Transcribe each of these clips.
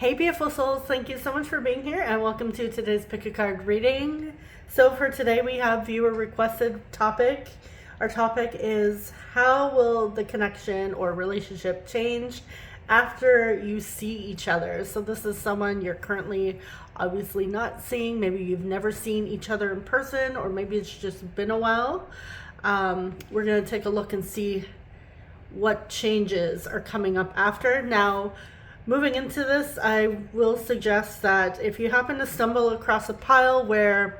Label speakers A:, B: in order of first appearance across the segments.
A: Hey beautiful souls, thank you so much for being here and welcome to today's pick a card reading. So for today we have viewer requested topic. Our topic is how will the connection or relationship change after you see each other? So this is someone you're currently obviously not seeing. Maybe you've never seen each other in person, or maybe it's just been a while. We're going to take a look and see what changes are coming up after. Now, moving into this, I will suggest that if you happen to stumble across a pile where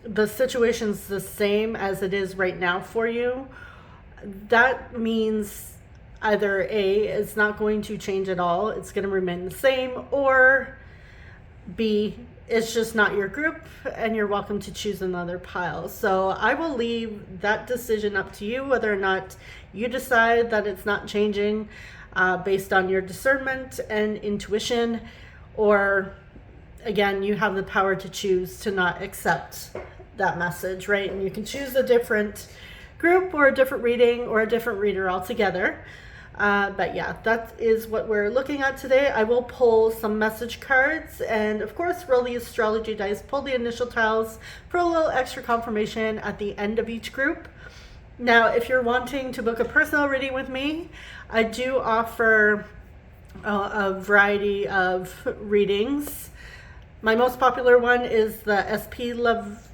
A: the situation's the same as it is right now for you, that means either A, it's not going to change at all, it's going to remain the same, or B, it's just not your group and you're welcome to choose another pile. So I will leave that decision up to you, whether or not you decide that it's not changing based on your discernment and intuition, or again, you have the power to choose to not accept that message, right? And you can choose a different group or a different reading or a different reader altogether. But yeah, that is what we're looking at today. I will pull some message cards and of course roll the astrology dice, pull the initial tiles for a little extra confirmation at the end of each group. Now, if you're wanting to book a personal reading with me, I do offer a variety of readings. My most popular one is the SP Love,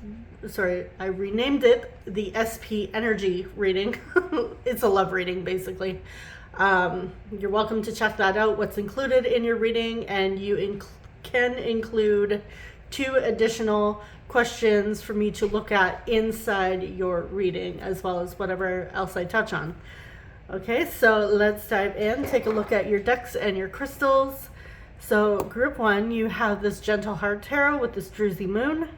A: I renamed it the SP Energy reading. It's a love reading, basically. You're welcome to check that out, what's included in your reading, and you can include 2 additional questions for me to look at inside your reading, as well as whatever else I touch on. Okay, so let's dive in, take a look at your decks and your crystals. So group 1, you have this Gentle Heart Tarot with this Druzy Moon.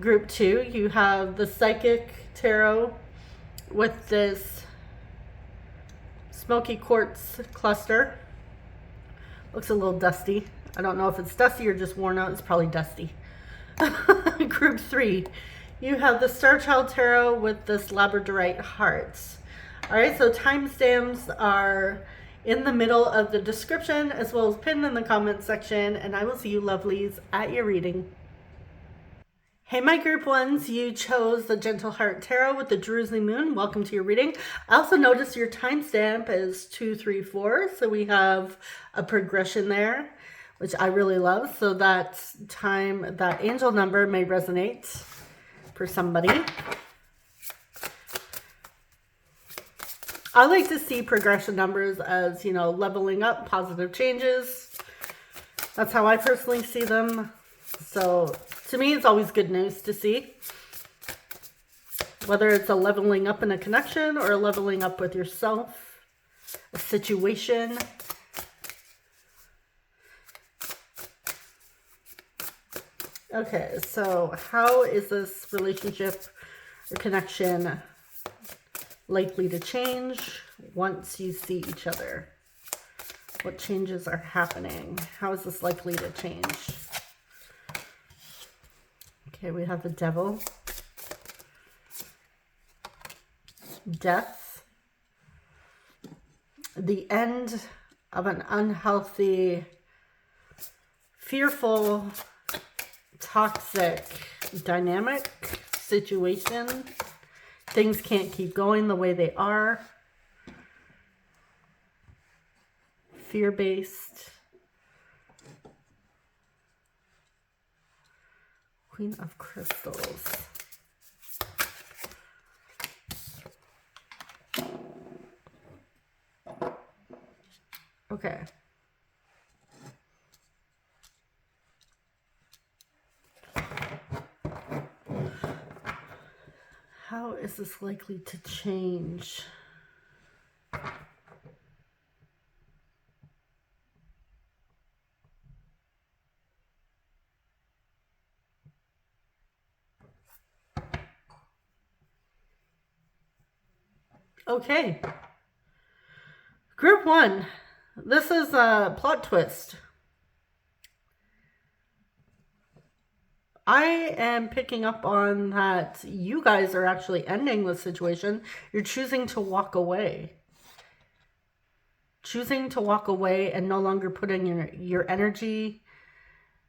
A: Group 2, you have the Psychic Tarot with this Smoky Quartz cluster. Looks a little dusty. I don't know if it's dusty or just worn out. It's probably dusty. Group 3, you have the Star Child Tarot with this Labradorite Hearts. All right, so timestamps are in the middle of the description as well as pinned in the comment section, and I will see you lovelies at your reading. Hey my group ones, you chose the Gentle Heart Tarot with the Druzy Moon. Welcome to your reading. I also noticed your timestamp is 234, so we have a progression there, which I really love. So that angel number may resonate for somebody. I like to see progression numbers as, you know, leveling up, positive changes. That's how I personally see them. So to me, it's always good news to see. Whether it's a leveling up in a connection or a leveling up with yourself, a situation. Okay, so how is this relationship or connection likely to change once you see each other? What changes are happening? How is this likely to change? Okay, we have the Devil, Death, the end of an unhealthy, fearful, toxic dynamic situation. Things can't keep going the way they are. Fear-based. Queen of Crystals. Okay. How is this likely to change? Okay. Group 1. This is a plot twist. I am picking up on that you guys are actually ending the situation. You're choosing to walk away. choosing to walk away and no longer putting your energy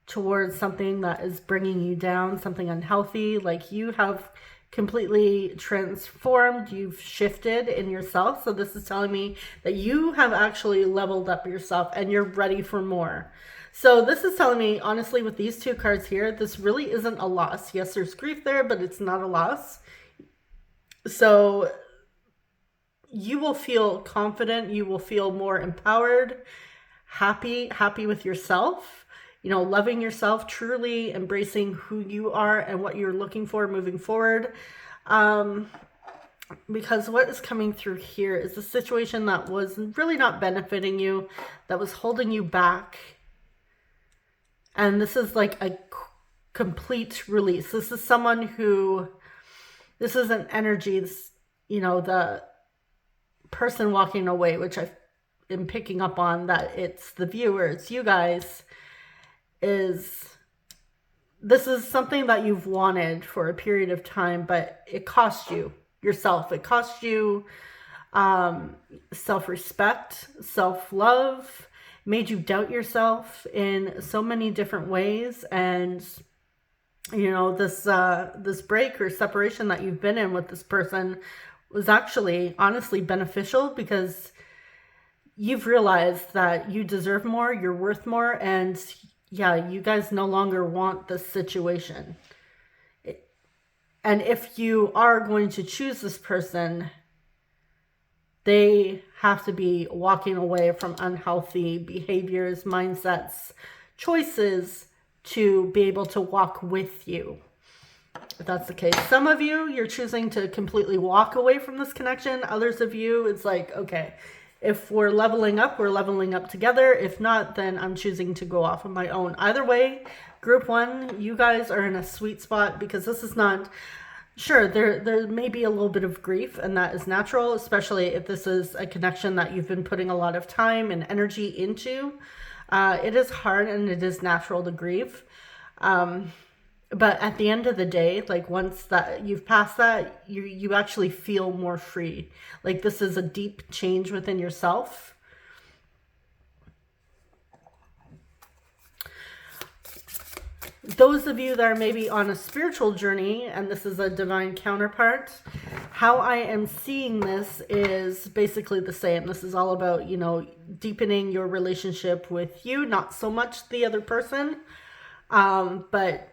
A: towards something that is bringing you down, something unhealthy. Like, you have completely transformed, you've shifted in yourself. So this is telling me that you have actually leveled up yourself and you're ready for more. So this is telling me, honestly, with these two cards here, this really isn't a loss. Yes, there's grief there, but it's not a loss. So you will feel confident, you will feel more empowered, happy with yourself, you know, loving yourself, truly embracing who you are and what you're looking for moving forward. Because what is coming through here is a situation that was really not benefiting you, that was holding you back. And this is like a complete release. This is someone who, this isn't energy, this, you know, the person walking away, which I am picking up on, that it's the viewers, you guys, this is something that you've wanted for a period of time, but it cost you yourself. It cost you self-respect, self-love, made you doubt yourself in so many different ways. And you know, this break or separation that you've been in with this person was actually honestly beneficial, because you've realized that you deserve more, you're worth more, and yeah, you guys no longer want this situation. And if you are going to choose this person, they have to be walking away from unhealthy behaviors, mindsets, choices to be able to walk with you. If that's the case, some of you, you're choosing to completely walk away from this connection. Others of you, it's like, okay, if we're leveling up, we're leveling up together. If not, then I'm choosing to go off on my own. Either way, group one, you guys are in a sweet spot, because this is not, sure, there may be a little bit of grief, and that is natural, especially if this is a connection that you've been putting a lot of time and energy into. It is hard and it is natural to grieve. But at the end of the day, like, once that you've passed that, you actually feel more free. Like, this is a deep change within yourself. Those of you that are maybe on a spiritual journey, and this is a divine counterpart, how I am seeing this is basically the same. This is all about, you know, deepening your relationship with you, not so much the other person. But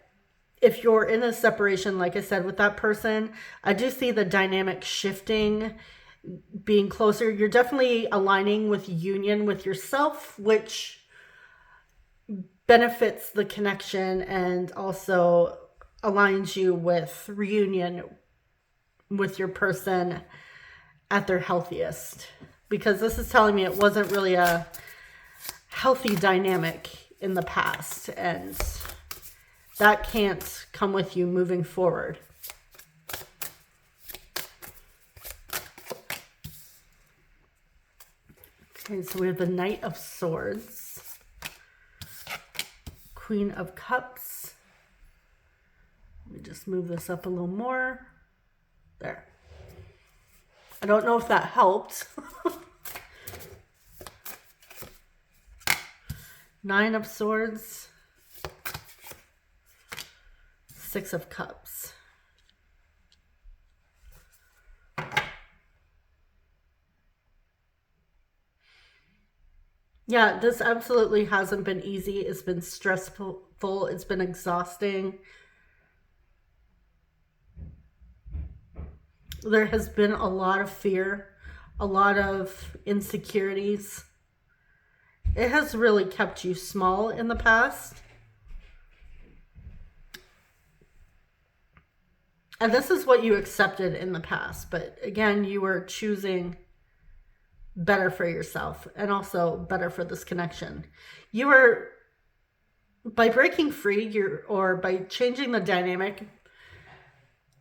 A: if you're in a separation, like I said, with that person, I do see the dynamic shifting, being closer. You're definitely aligning with union with yourself, which benefits the connection and also aligns you with reunion with your person at their healthiest. Because this is telling me it wasn't really a healthy dynamic in the past, and that can't come with you moving forward. Okay, so we have the Knight of Swords, Queen of Cups. Let me just move this up a little more. There. I don't know if that helped. Nine of Swords, Six of Cups. Yeah, this absolutely hasn't been easy. It's been stressful. It's been exhausting. There has been a lot of fear, a lot of insecurities. It has really kept you small in the past. And this is what you accepted in the past. But again, you were choosing better for yourself and also better for this connection. You are, by breaking free, or by changing the dynamic,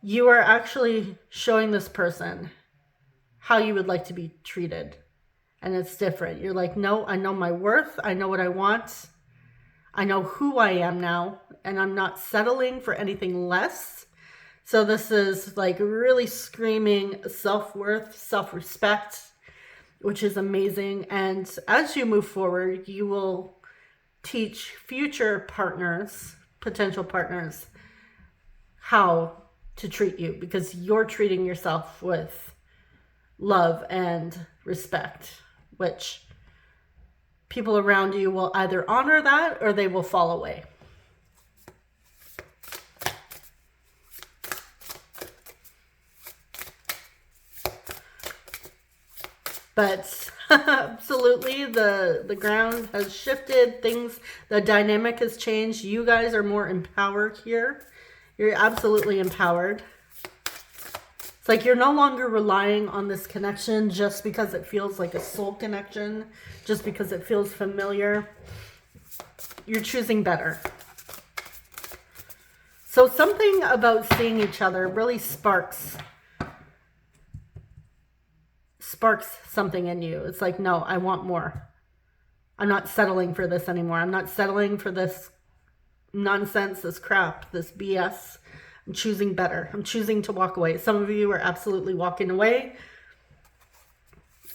A: you are actually showing this person how you would like to be treated. And it's different. You're like, no, I know my worth. I know what I want. I know who I am now. And I'm not settling for anything less. So this is like really screaming self-worth, self-respect, which is amazing. And as you move forward, you will teach future partners, potential partners, how to treat you, because you're treating yourself with love and respect, which people around you will either honor that or they will fall away. But absolutely, the ground has shifted. The dynamic has changed. You guys are more empowered here. You're absolutely empowered. It's like you're no longer relying on this connection just because it feels like a soul connection, just because it feels familiar. You're choosing better. So something about seeing each other really sparks something in you. It's like, no, I want more. I'm not settling for this anymore. I'm not settling for this nonsense, this crap, this BS. I'm choosing better. I'm choosing to walk away. Some of you are absolutely walking away.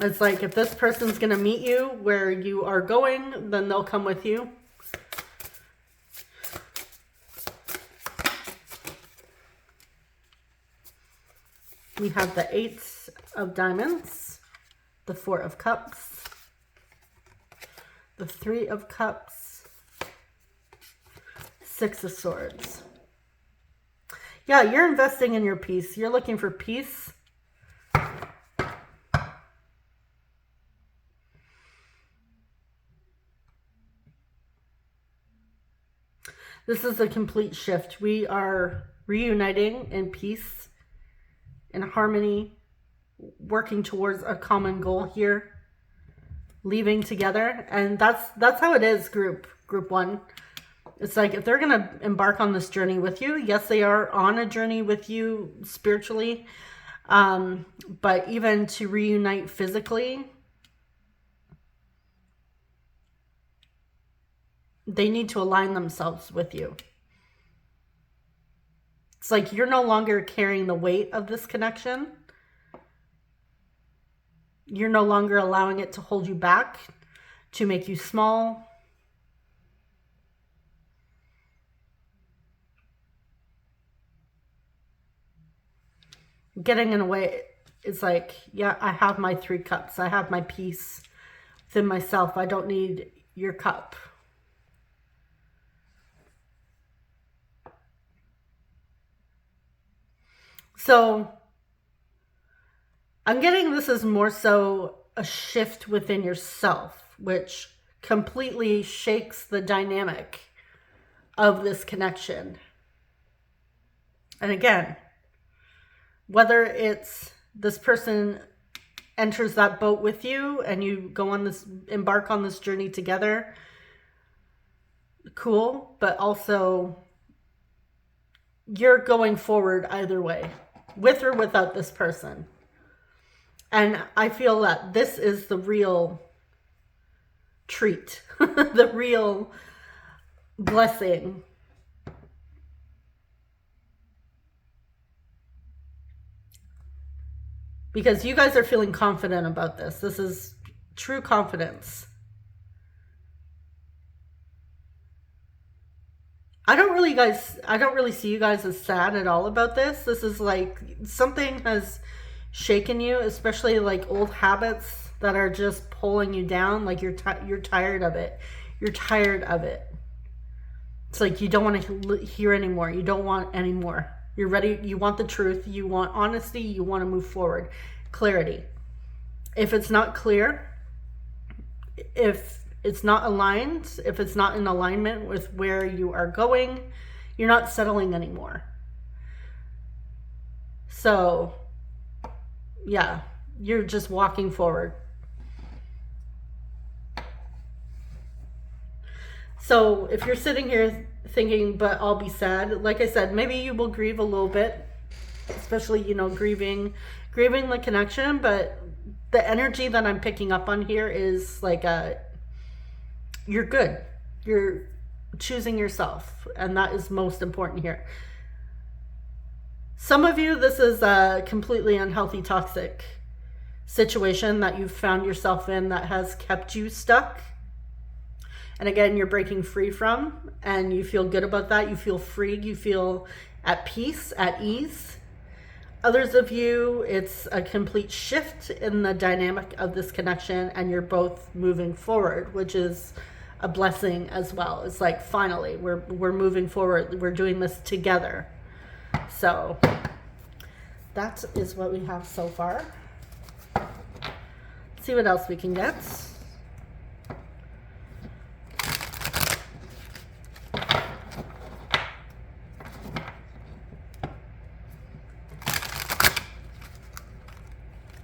A: It's like if this person's going to meet you where you are going, then they'll come with you. We have the 8 of Diamonds, the 4 of Cups, the 3 of Cups, 6 of Swords. Yeah, you're investing in your peace. You're looking for peace. This is a complete shift. We are reuniting in peace, in harmony, working towards a common goal here, leaving together. And that's how it is, group 1. It's like if they're going to embark on this journey with you, yes, they are on a journey with you spiritually, but even to reunite physically, they need to align themselves with you. It's like you're no longer carrying the weight of this connection. You're no longer allowing it to hold you back, to make you small. Getting in a way, it's like, yeah, I have my 3 cups. I have my peace within myself. I don't need your cup. So I'm getting this is more so a shift within yourself, which completely shakes the dynamic of this connection. And again, whether it's this person enters that boat with you and you go on this, embark on this journey together, cool, but also you're going forward either way, with or without this person. And I feel that this is the real treat, the real blessing. Because you guys are feeling confident about this. This is true confidence. I don't really see you guys as sad at all about this. This is like something has shaken you, especially like old habits that are just pulling you down. Like you're tired of it. You're tired of it. It's like you don't want to hear anymore. You don't want anymore. You're ready. You want the truth. You want honesty. You want to move forward. Clarity. If it's not clear, if it's not aligned, if it's not in alignment with where you are going, you're not settling anymore. So, yeah, you're just walking forward. So if you're sitting here thinking, but I'll be sad, like I said, maybe you will grieve a little bit, especially, grieving the connection, but the energy that I'm picking up on here is like you're good. You're choosing yourself, and that is most important here. Some of you, this is a completely unhealthy, toxic situation that you've found yourself in that has kept you stuck. And again, you're breaking free from, and you feel good about that. You feel free. You feel at peace, at ease. Others of you, it's a complete shift in the dynamic of this connection, and you're both moving forward, which is a blessing as well. It's like, finally, we're moving forward. We're doing this together. So that is what we have so far. Let's see what else we can get.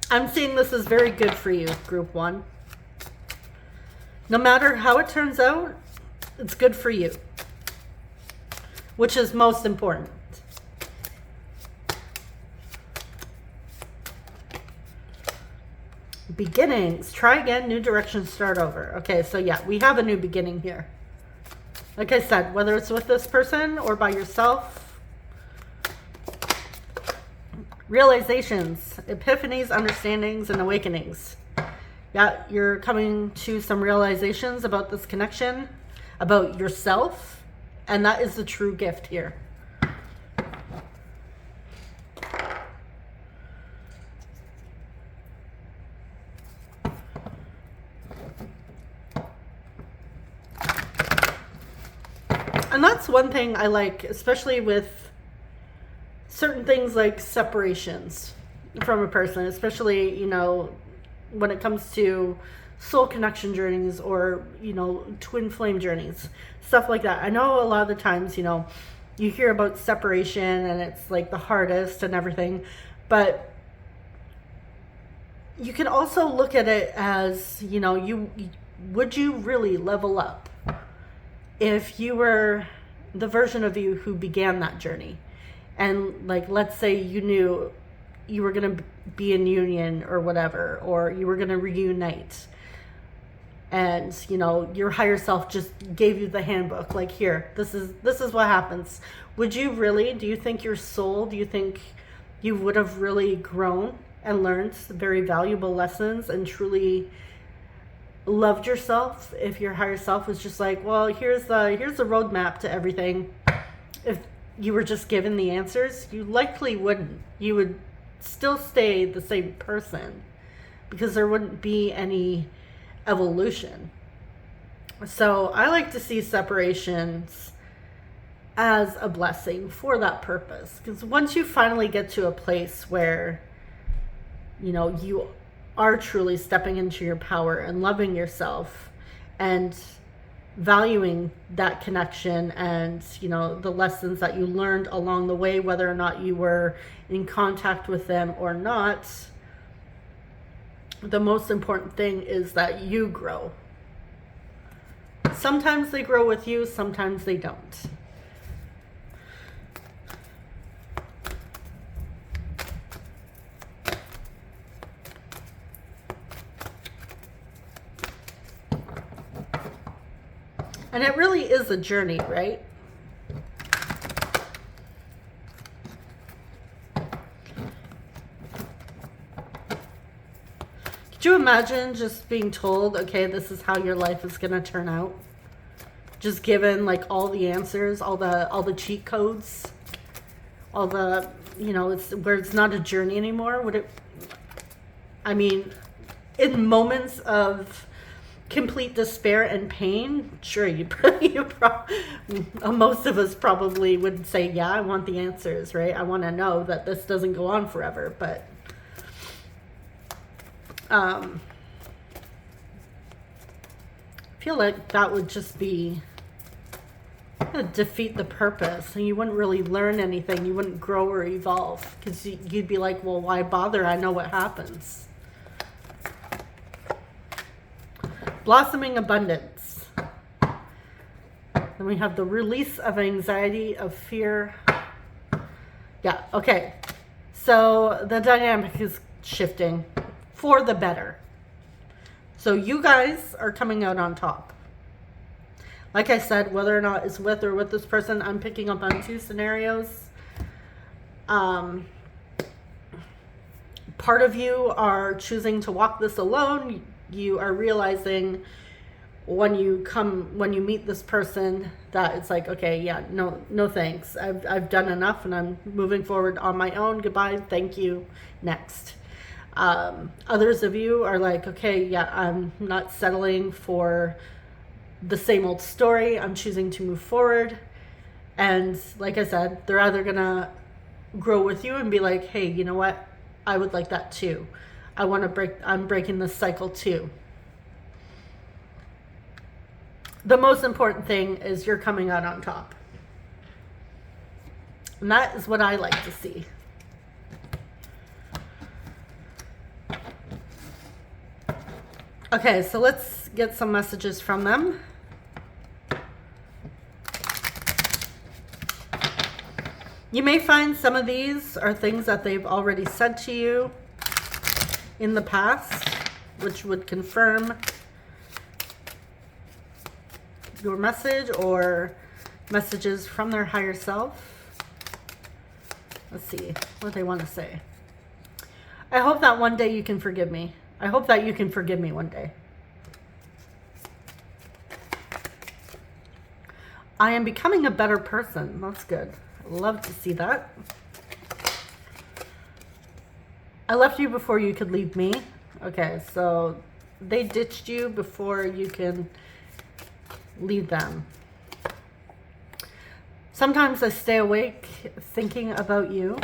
A: I'm seeing this is very good for you, Group 1. No matter how it turns out, it's good for you, which is most important. Beginnings. Try again, new direction, start over. Okay, so yeah, we have a new beginning here. Like I said, whether it's with this person or by yourself. Realizations, epiphanies, understandings, and awakenings. Yeah, you're coming to some realizations about this connection, about yourself, and that is the true gift here. And that's one thing I like, especially with certain things like separations from a person, especially, you know, when it comes to soul connection journeys or, you know, twin flame journeys, stuff like that. I know a lot of the times, you know, you hear about separation and it's like the hardest and everything, but you can also look at it as, you know, would you really level up if you were the version of you who began that journey? And like, let's say you knew you were going to be in union or whatever, or you were going to reunite, and, you know, your higher self just gave you the handbook, like, here, this is what happens. Would you really, do you think your soul, do you think you would have really grown and learned very valuable lessons and truly loved yourself if your higher self was just like, well, here's the roadmap to everything? If you were just given the answers, you likely wouldn't. You would still stay the same person because there wouldn't be any evolution. So I like to see separations as a blessing for that purpose, because once you finally get to a place where, you know, you are truly stepping into your power and loving yourself and valuing that connection and, you know, the lessons that you learned along the way, whether or not you were in contact with them or not, the most important thing is that you grow. Sometimes they grow with you, sometimes they don't. And it really is a journey, right? Could you imagine just being told, okay, this is how your life is going to turn out? Just given like all the answers, all the cheat codes, all the, you know, it's where it's not a journey anymore. Would it, I mean, in moments of complete despair and pain, sure, most of us probably would say, yeah, I want the answers, right? I want to know that this doesn't go on forever. But I feel like that would just be defeat the purpose, and you wouldn't really learn anything. You wouldn't grow or evolve, because you'd be like, well, why bother? I know what happens. Blossoming abundance. Then we have the release of anxiety, of fear. Yeah, okay. So the dynamic is shifting for the better. So you guys are coming out on top. Like I said, whether or not it's with or with this person, I'm picking up on two scenarios. Part part of you are choosing to walk this alone. You are realizing when you meet this person that it's like, okay, yeah, no thanks. I've done enough and I'm moving forward on my own. Goodbye, thank you, next. Others of you are like, okay, yeah, I'm not settling for the same old story. I'm choosing to move forward. And like I said, they're either gonna grow with you and be like, hey, you know what? I would like that too. I'm breaking this cycle too. The most important thing is you're coming out on top. And that is what I like to see. Okay, so let's get some messages from them. You may find some of these are things that they've already said to you in the past, which would confirm your message, or messages from their higher self. Let's see what they want to say. I hope that one day you can forgive me. I hope that you can forgive me one day. I am becoming a better person. That's good. I love to see that. I left you before you could leave me. Okay, so they ditched you before you can leave them. Sometimes I stay awake thinking about you.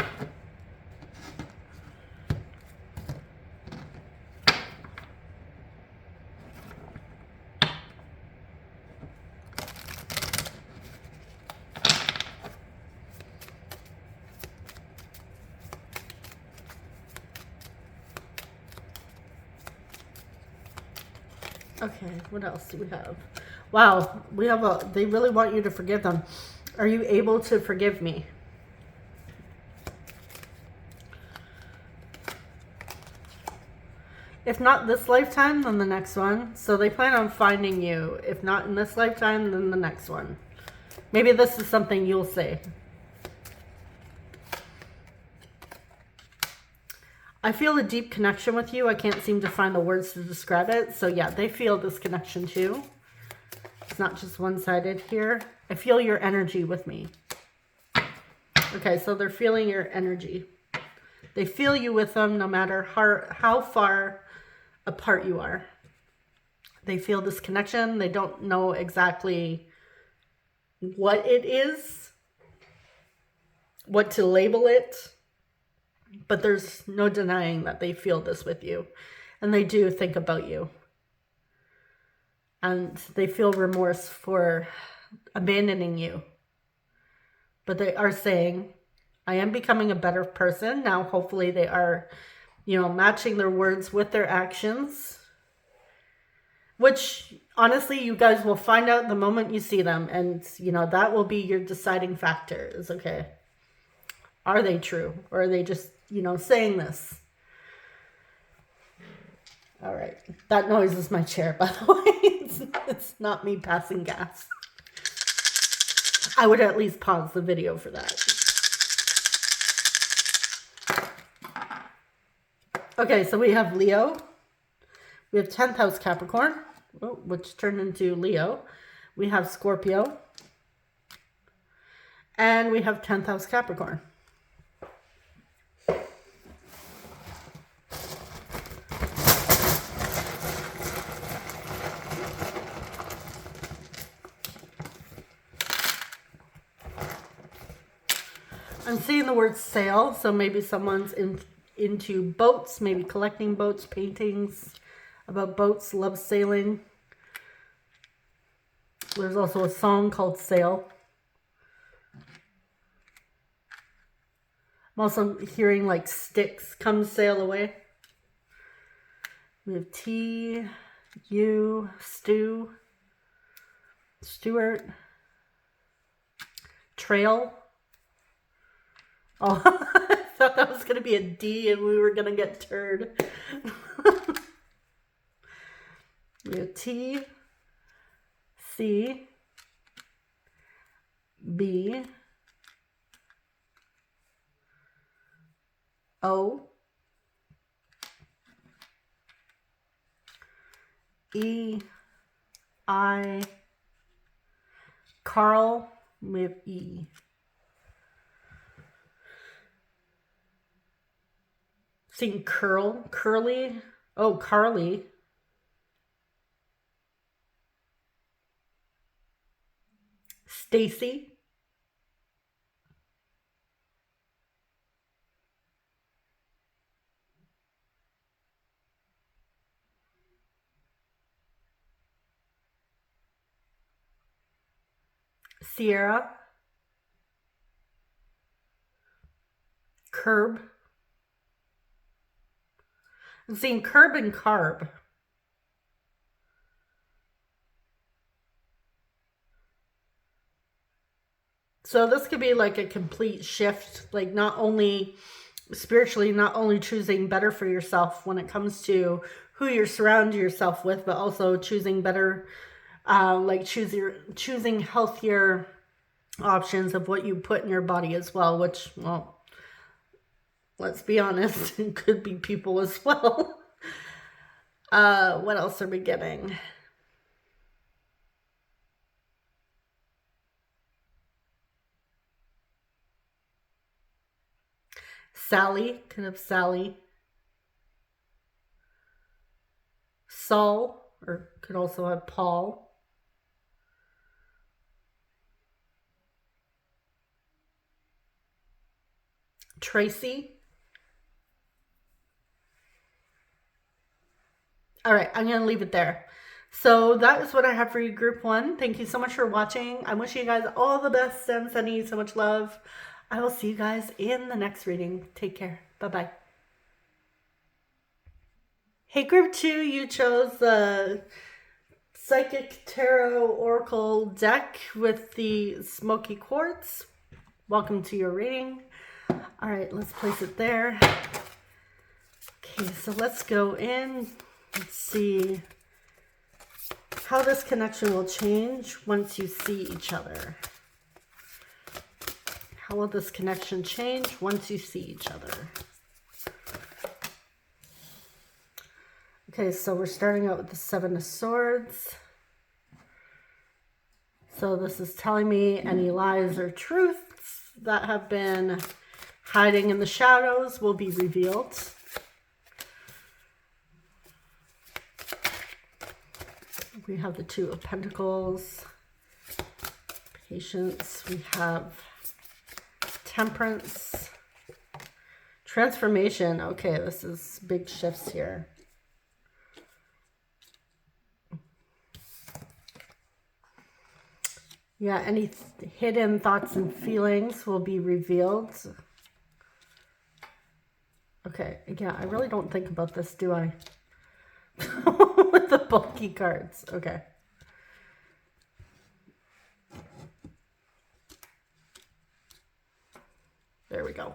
A: Okay, what else do we have? Wow, they really want you to forgive them. Are you able to forgive me? If not this lifetime, then the next one. So they plan on finding you. If not in this lifetime, then the next one. Maybe this is something you'll say. I feel a deep connection with you. I can't seem to find the words to describe it. So yeah, they feel this connection too. It's not just one-sided here. I feel your energy with me. Okay, so they're feeling your energy. They feel you with them no matter how far apart you are. They feel this connection. They don't know exactly what it is, what to label it. But there's no denying that they feel this with you. And they do think about you. And they feel remorse for abandoning you. But they are saying, I am becoming a better person. Now, hopefully they are, matching their words with their actions. Which, honestly, you guys will find out the moment you see them. And, that will be your deciding factor. Is okay. Are they true? Or are they just, saying this? All right. That noise is my chair, by the way. It's not me passing gas. I would at least pause the video for that. Okay, so we have Leo. We have 10th house Capricorn, which turned into Leo. We have Scorpio. And we have 10th house Capricorn. I'm seeing the word sail, so maybe someone's into boats, maybe collecting boats, paintings about boats, loves sailing. There's also a song called Sail. I'm also hearing like sticks, come sail away. We have T, U, Stu, Stuart, Trail. Oh, I thought that was going to be a D and we were going to get turd. We have T, C, B, O, E, I, Carl, we have E. Seeing curly. Oh, Carly. Stacy. Sierra. Curb. I'm seeing curb and carb. So this could be like a complete shift, like not only spiritually, not only choosing better for yourself when it comes to who you surround yourself with, but also choosing better, like choosing healthier options of what you put in your body as well, which, well, let's be honest, it could be people as well. What else are we getting? Sally, kind of Sally. Saul, or could also have Paul. Tracy. All right, I'm going to leave it there. So that is what I have for you, group one. Thank you so much for watching. I'm wishing you guys all the best and sending you so much love. I will see you guys in the next reading. Take care. Bye-bye. Hey, group two, you chose the Psychic Tarot Oracle deck with the smoky quartz. Welcome to your reading. All right, let's place it there. Okay, so let's go in. Let's see how this connection will change once you see each other. How will this connection change once you see each other? Okay, so we're starting out with the Seven of Swords. So this is telling me any lies or truths that have been hiding in the shadows will be revealed. We have the Two of Pentacles, Patience. We have Temperance, Transformation. Okay, this is big shifts here. Yeah, any hidden thoughts and feelings will be revealed. Okay, yeah, I really don't think about this, do I? With the bulky cards. Okay. There we go.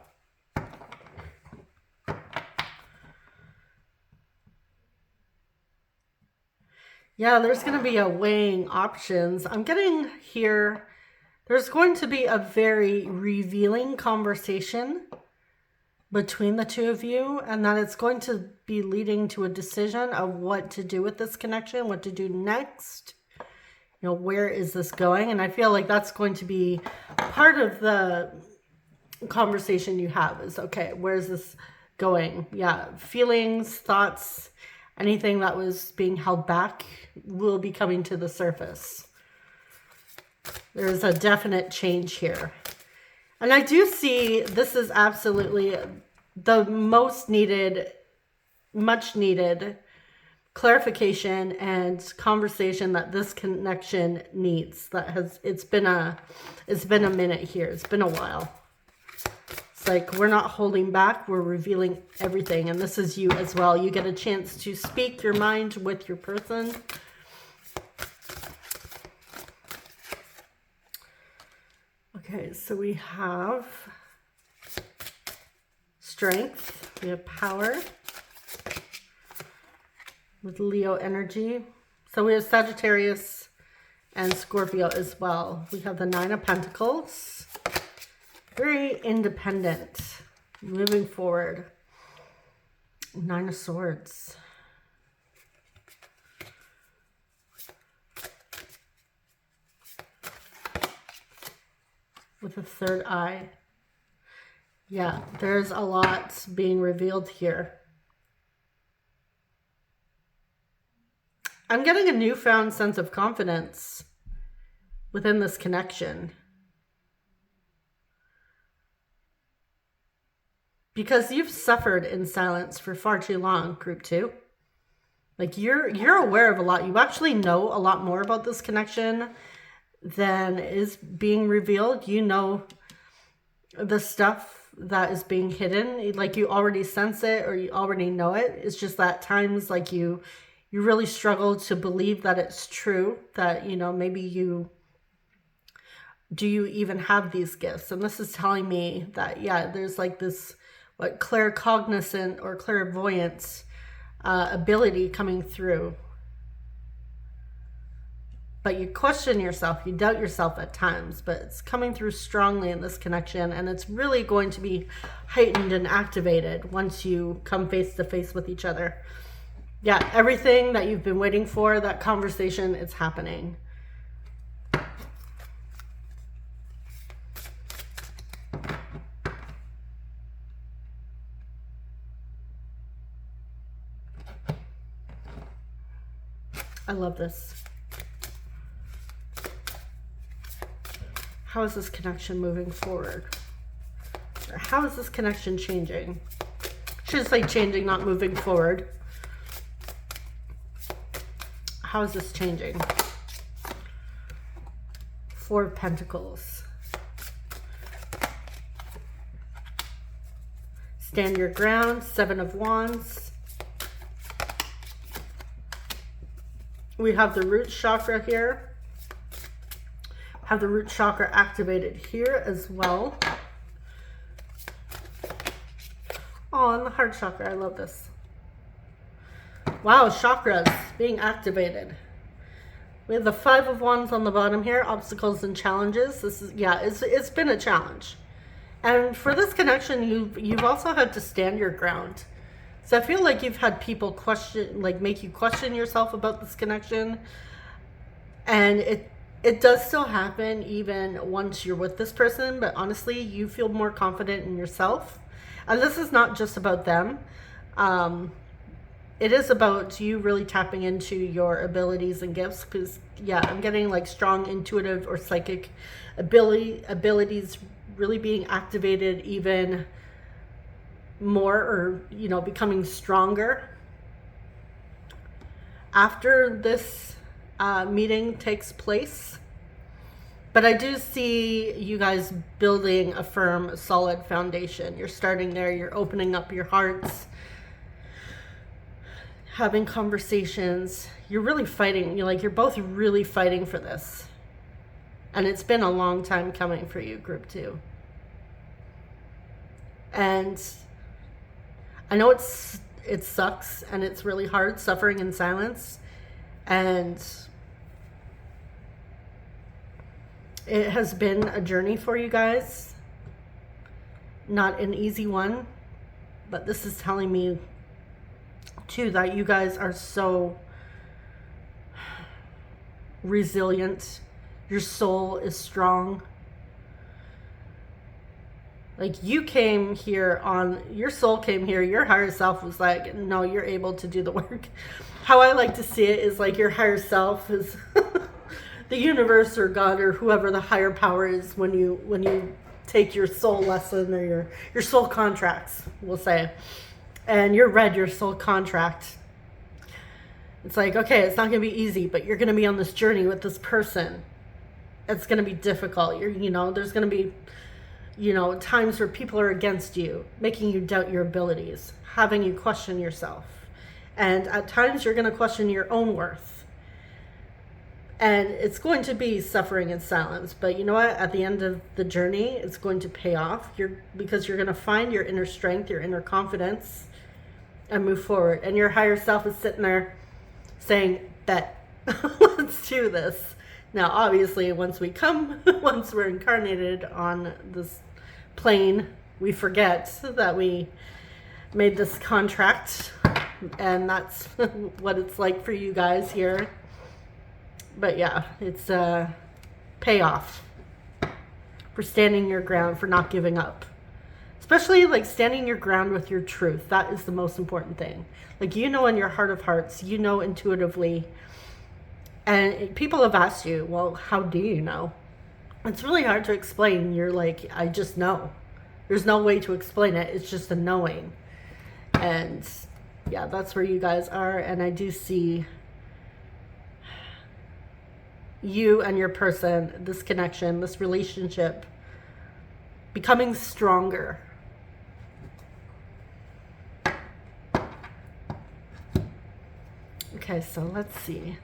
A: Yeah, there's going to be a weighing options. I'm getting here, there's going to be a very revealing conversation between the two of you, and that it's going to be leading to a decision of what to do with this connection, what to do next. You know, where is this going? And I feel like that's going to be part of the conversation you have is, okay, where's this going? Yeah, feelings, thoughts, anything that was being held back will be coming to the surface. There's a definite change here. And I do see this is absolutely the most needed, much needed clarification and conversation that this connection needs. It's been a minute here. It's been a while. It's like we're not holding back, we're revealing everything. And this is you as well. You get a chance to speak your mind with your person. Okay, so we have Strength, we have Power with Leo energy. So we have Sagittarius and Scorpio as well. We have the Nine of Pentacles. Very independent, moving forward. Nine of Swords. with a third eye. Yeah, there's a lot being revealed here. I'm getting a newfound sense of confidence within this connection. Because you've suffered in silence for far too long, group 2. Like you're aware of a lot. You actually know a lot more about this connection than is being revealed. You know the stuff that is being hidden. Like you already sense it or you already know it. It's just that times like you really struggle to believe that it's true, that, you know, maybe do you even have these gifts? And this is telling me that, yeah, there's like this, what, claircognizant or clairvoyance ability coming through. But you question yourself, you doubt yourself at times, but it's coming through strongly in this connection, and it's really going to be heightened and activated once you come face to face with each other. Yeah, everything that you've been waiting for, that conversation, it's happening. I love this. How is this connection moving forward? Or how is this connection changing? I should say changing, not moving forward. How is this changing? 4 of Pentacles. Stand your ground. 7 of Wands. We have the root chakra here. Have the root chakra activated here as well. Oh, and the heart chakra. I love this. Wow, chakras being activated. We have the 5 of Wands on the bottom here. Obstacles and challenges. This is, yeah, it's been a challenge. And for this connection, you've also had to stand your ground. So I feel like you've had people question, like make you question yourself about this connection. And it does still happen even once you're with this person, but honestly, you feel more confident in yourself. And this is not just about them. It is about you really tapping into your abilities and gifts, because, yeah, I'm getting like strong intuitive or psychic abilities really being activated even more, or, you know, becoming stronger after this meeting takes place. But I do see you guys building a firm, solid foundation. You're starting there. You're opening up your hearts, having conversations. You're really fighting. You're both really fighting for this. And it's been a long time coming for you, group 2. And I know it sucks and it's really hard, suffering in silence. And it has been a journey for you guys. Not an easy one. But this is telling me too that you guys are so resilient. Your soul is strong. Like, you came here your soul came here, your higher self was like, no, you're able to do the work. How I like to see it is like your higher self is the universe or God or whoever the higher power is when you take your soul lesson or your soul contracts, we'll say, and you're read your soul contract. It's like, okay, it's not going to be easy, but you're going to be on this journey with this person. It's going to be difficult. There's going to be, times where people are against you, making you doubt your abilities, having you question yourself. And at times you're going to question your own worth. And it's going to be suffering in silence. But you know what? At the end of the journey, it's going to pay off. Because you're going to find your inner strength, your inner confidence, and move forward. And your higher self is sitting there saying, bet, let's do this. Now, obviously, once we're incarnated on this plane, we forget that we made this contract, and that's what it's like for you guys here. But yeah, it's a payoff for standing your ground, for not giving up. Especially like standing your ground with your truth. That is the most important thing. Like, you know, in your heart of hearts, you know intuitively. And people have asked you, well, how do you know? It's really hard to explain. You're like, I just know. There's no way to explain it. It's just a knowing. And yeah, that's where you guys are. And I do see you and your person, this connection, this relationship becoming stronger. Okay, so let's see.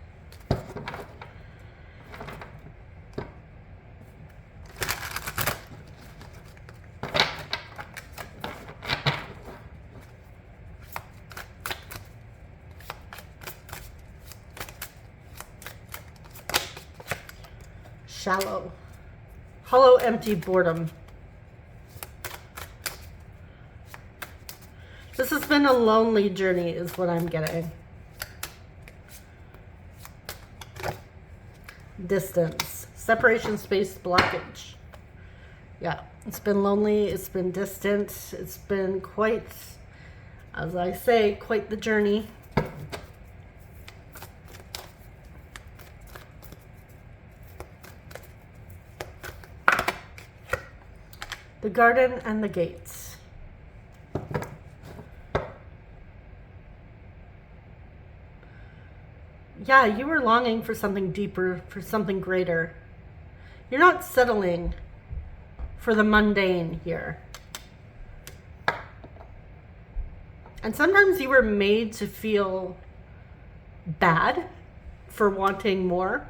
A: Shallow. Hollow, empty boredom. This has been a lonely journey is what I'm getting. Distance. Separation, space, blockage. Yeah, it's been lonely. It's been distant. It's been quite, as I say, quite the journey. The garden and the gates. Yeah, you were longing for something deeper, for something greater. You're not settling for the mundane here. And sometimes you were made to feel bad for wanting more.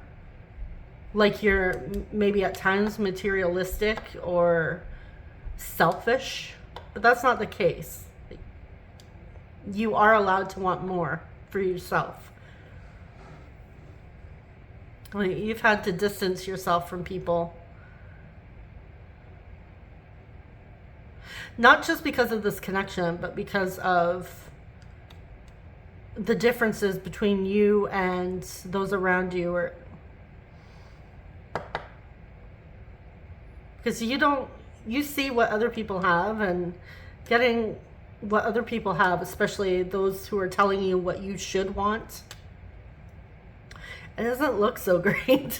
A: Like you're maybe at times materialistic or selfish, but that's not the case. You are allowed to want more for yourself. Like, you've had to distance yourself from people, not just because of this connection, but because of the differences between you and those around you, or because you see what other people have, and getting what other people have, especially those who are telling you what you should want, it doesn't look so great.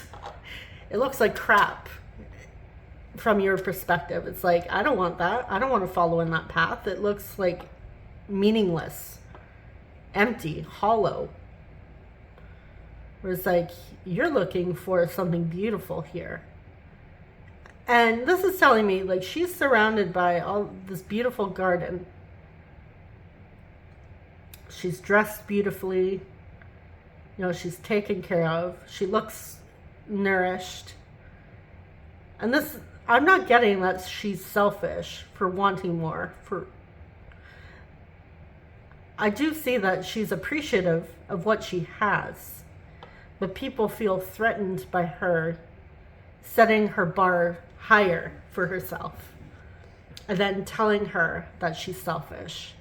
A: It looks like crap from your perspective. It's like, I don't want that. I don't want to follow in that path. It looks like meaningless, empty, hollow. Where it's like, you're looking for something beautiful here. And this is telling me, like, she's surrounded by all this beautiful garden. She's dressed beautifully. You know, she's taken care of. She looks nourished. And this, I'm not getting that she's selfish for wanting more. I do see that she's appreciative of what she has. But people feel threatened by her setting her bar higher for herself. And then telling her that she's selfish.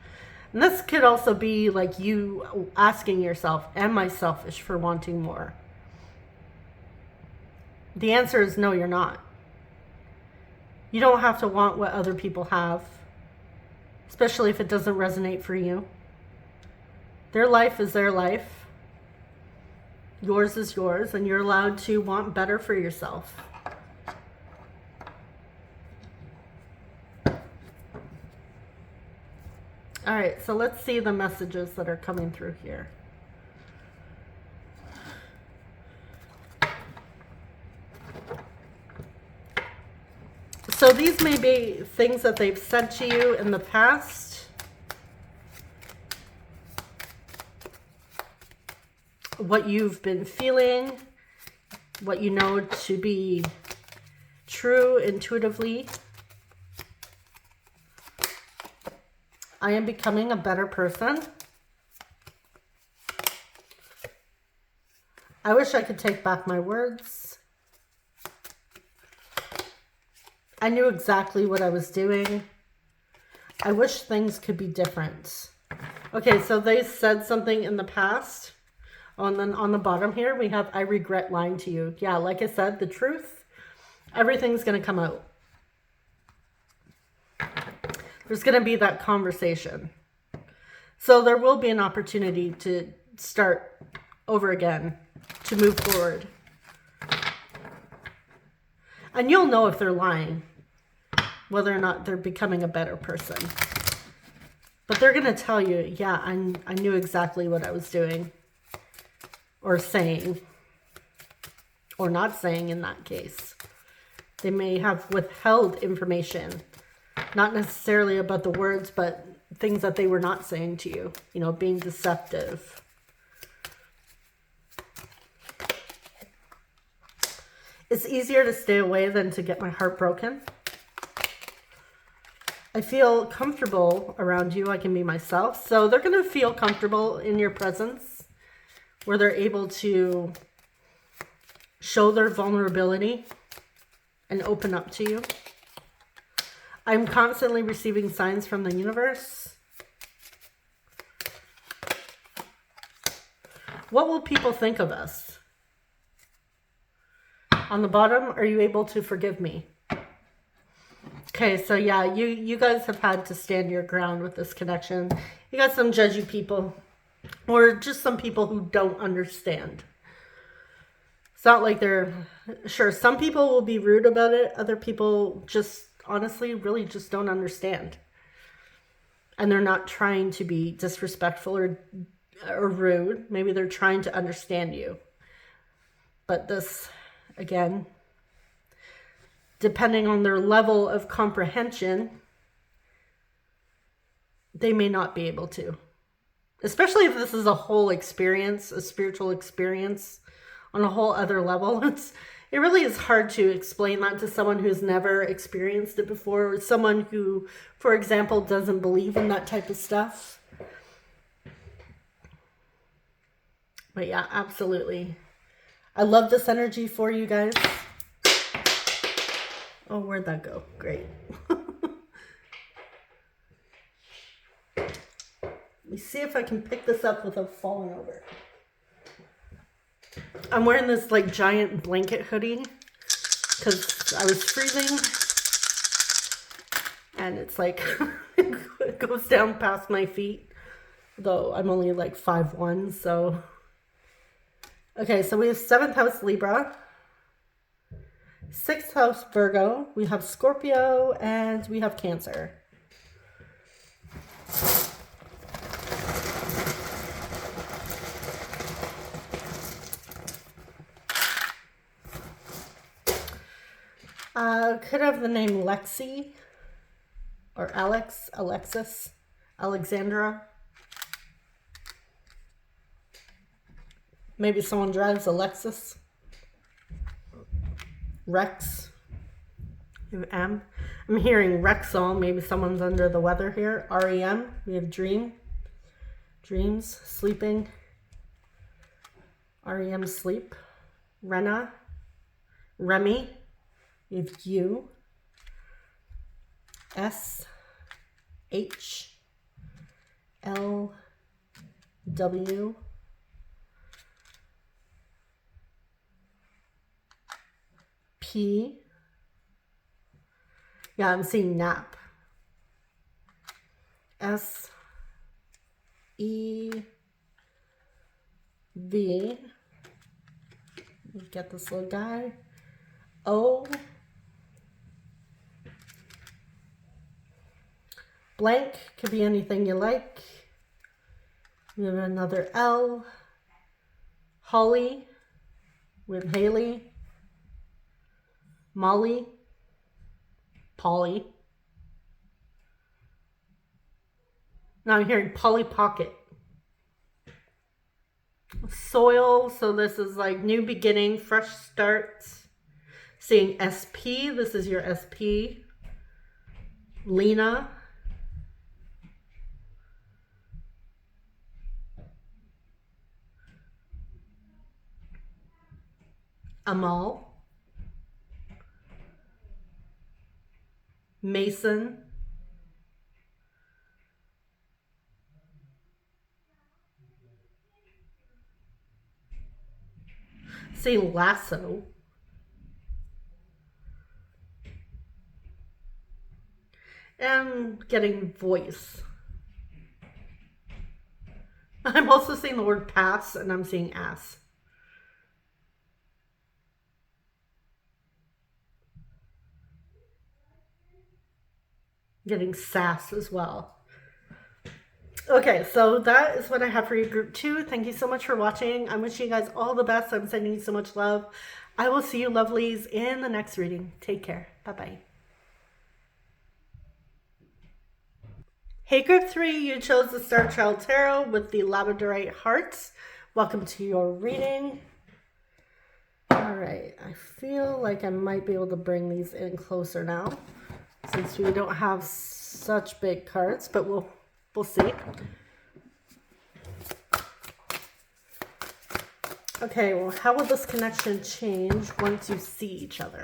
A: And this could also be like you asking yourself, am I selfish for wanting more? The answer is no, you're not. You don't have to want what other people have, especially if it doesn't resonate for you. Their life is their life. Yours is yours, and you're allowed to want better for yourself. All right, so let's see the messages that are coming through here. So these may be things that they've said to you in the past. What you've been feeling, what you know to be true intuitively. I am becoming a better person. I wish I could take back my words. I knew exactly what I was doing. I wish things could be different. Okay, so they said something in the past. And then on the bottom here, we have, I regret lying to you. Yeah, like I said, the truth, everything's going to come out. There's going to be that conversation. So there will be an opportunity to start over again, to move forward. And you'll know if they're lying, whether or not they're becoming a better person. But they're going to tell you, yeah, I knew exactly what I was doing. Or saying. Or not saying in that case. They may have withheld information. Not necessarily about the words, but things that they were not saying to you. You know, being deceptive. It's easier to stay away than to get my heart broken. I feel comfortable around you. I can be myself. So they're going to feel comfortable in your presence, where they're able to show their vulnerability and open up to you. I'm constantly receiving signs from the universe. What will people think of us? On the bottom, are you able to forgive me? Okay, so yeah, you guys have had to stand your ground with this connection. You got some judgy people, or just some people who don't understand. It's not like they're, sure, some people will be rude about it. Other people just, honestly, really just don't understand. And they're not trying to be disrespectful or rude. Maybe they're trying to understand you. But this, again, depending on their level of comprehension, they may not be able to. Especially if this is a whole experience, a spiritual experience on a whole other level. It really is hard to explain that to someone who's never experienced it before, or someone who, for example, doesn't believe in that type of stuff. But yeah, absolutely. I love this energy for you guys. Oh, where'd that go? Great. Let me see if I can pick this up without falling over. I'm wearing this like giant blanket hoodie because I was freezing. And it's like, it goes down past my feet. Though I'm only like 5'1", so. Okay, so we have 7th house Libra. 6th house Virgo, we have Scorpio, and we have Cancer. Could have the name Lexi, or Alex, Alexis, Alexandra. Maybe someone drives a Lexus. Rex. M. I'm hearing Rexall. Maybe someone's under the weather here. REM. We have dream. Dreams. Sleeping. REM. Sleep. Rena. Remy. We have you. S. H. L. W. P. Yeah, I'm seeing nap. S. E. V. Get this little guy. O. Blank. Could be anything you like. We have another L. Holly. We have Haley. Molly. Polly. Now I'm hearing Polly Pocket. Soil, so this is like new beginning, fresh start. Seeing SP, this is your SP. Lena. Amal. Mason. Say lasso. and getting voice. I'm also seeing the word pass, and I'm seeing ass. Getting sass as well. Okay, so that is what I have for you, group 2. Thank you so much for watching. I'm wishing you guys all the best. I'm sending you so much love. I will see you lovelies in the next reading. Take care. Bye-bye. Hey, group 3, you chose the Star Child Tarot with the Labradorite Hearts. Welcome to your reading. All right, I feel like I might be able to bring these in closer now, since we don't have such big cards, but we'll see. Okay, well, how will this connection change once you see each other?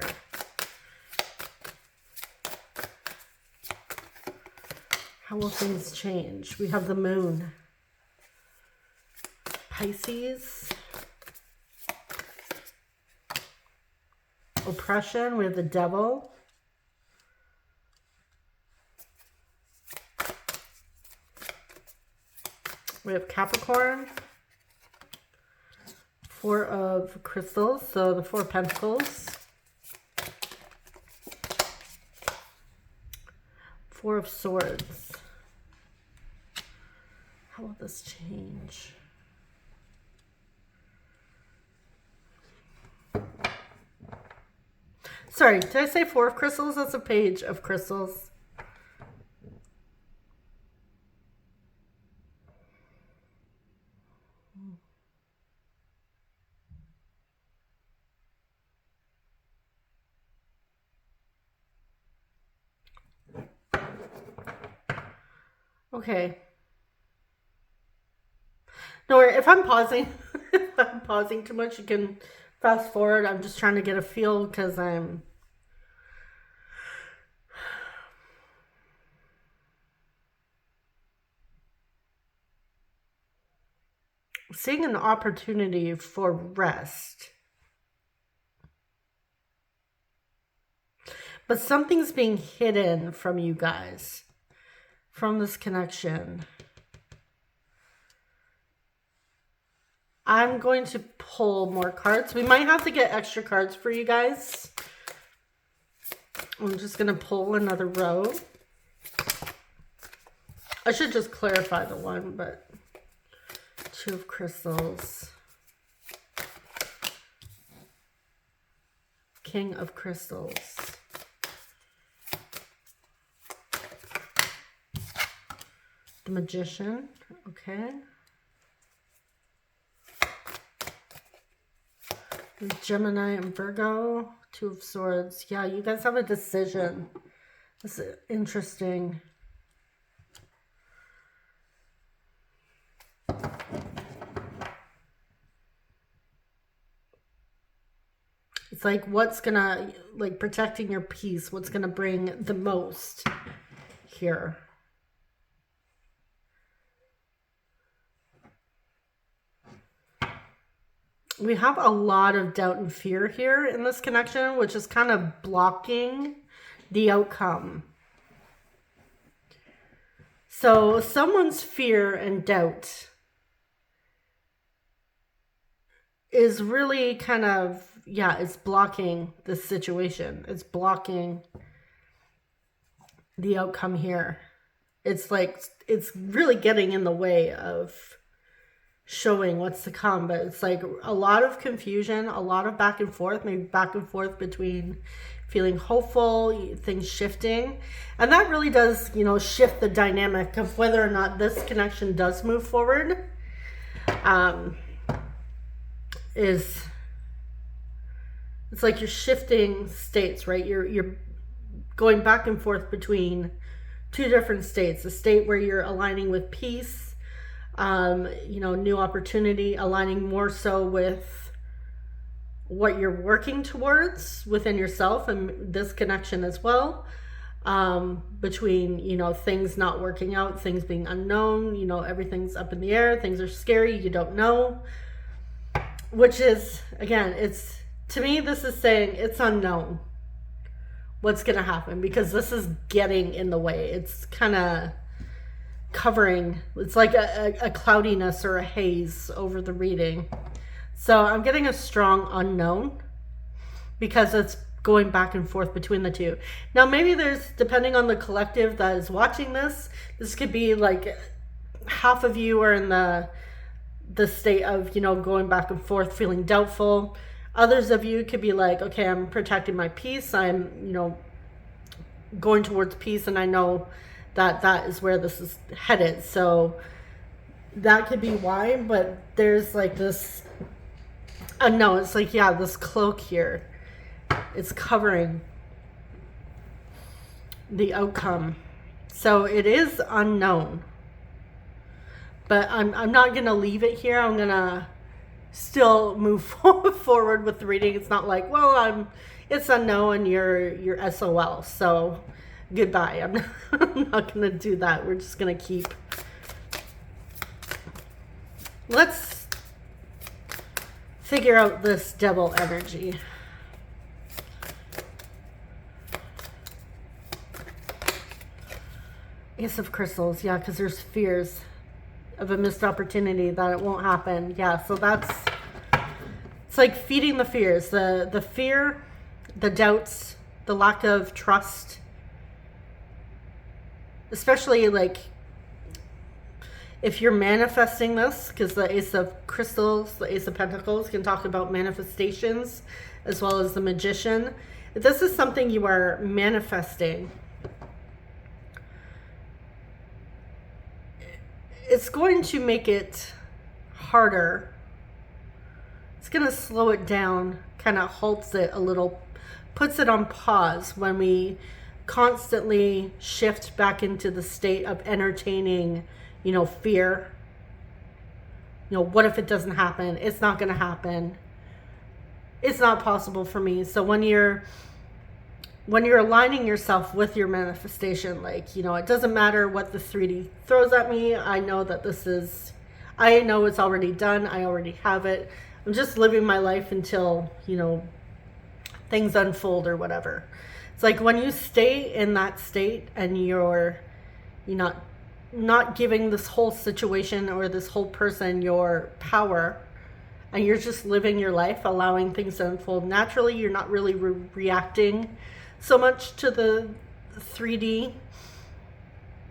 A: How will things change? We have the moon. Pisces. Oppression. We have the devil. We have Capricorn. 4 of crystals, so the 4 of pentacles. 4 of swords. How will this change? Sorry, did I say 4 of crystals? That's a page of crystals. Okay. No worry, if I'm pausing, if I'm pausing too much, you can fast forward. I'm just trying to get a feel because I'm seeing an opportunity for rest. But something's being hidden from you guys, from this connection. I'm going to pull more cards. We might have to get extra cards for you guys. I'm just going to pull another row. I should just clarify the one, but 2 of crystals. King of crystals. The Magician. Okay. Gemini and Virgo, 2 of swords. Yeah, you guys have a decision. This is interesting. It's like what's gonna, like protecting your peace, what's gonna bring the most here. We have a lot of doubt and fear here in this connection, which is kind of blocking the outcome. So someone's fear and doubt is really kind of, yeah, it's blocking the situation. It's blocking the outcome here. It's like, it's really getting in the way of showing what's to come, but it's like a lot of confusion, a lot of back and forth, maybe back and forth between feeling hopeful, things shifting, and that really does, you know, shift the dynamic of whether or not this connection does move forward. It's like you're shifting states, right? You're going back and forth between 2 different states, a state where you're aligning with peace, you know, new opportunity, aligning more so with what you're working towards within yourself and this connection as well, between, you know, things not working out, things being unknown, you know, everything's up in the air, things are scary, you don't know, which is, again, it's, to me, this is saying it's unknown. what's going to happen, because this is getting in the way. It's kind of covering. It's like a cloudiness or a haze over the reading. So I'm getting a strong unknown because it's going back and forth between the two. Now, maybe there's, depending on the collective that is watching this could be like half of you are in the state of, going back and forth, feeling doubtful. Others of you could be like, okay, I'm protecting my peace. I'm, going towards peace, and I know that is where this is headed. So that could be why, but there's like this unknown. It's like, yeah, this cloak here, it's covering the outcome. So it is unknown. But I'm not going to leave it here. I'm going to still move forward with the reading. It's not like, well, it's unknown, you're SOL. So goodbye. I'm not going to do that. We're just going to keep. Let's figure out this devil energy. Ace of Crystals. Yeah, because there's fears of a missed opportunity, that it won't happen. Yeah, so it's like feeding the fears, the fear, the doubts, the lack of trust, especially like if you're manifesting this, because the Ace of Crystals, the Ace of Pentacles can talk about manifestations as well as the Magician. If this is something you are manifesting, it's going to make it harder. It's going to slow it down, kind of halts it a little, puts it on pause when we constantly shift back into the state of entertaining, fear. What if it doesn't happen? It's not going to happen. It's not possible for me. So when you're aligning yourself with your manifestation, like, it doesn't matter what the 3D throws at me. I know that I know it's already done. I already have it. I'm just living my life until, things unfold or whatever. It's like when you stay in that state and you're not giving this whole situation or this whole person your power, and you're just living your life, allowing things to unfold naturally. You're not really reacting so much to the 3D.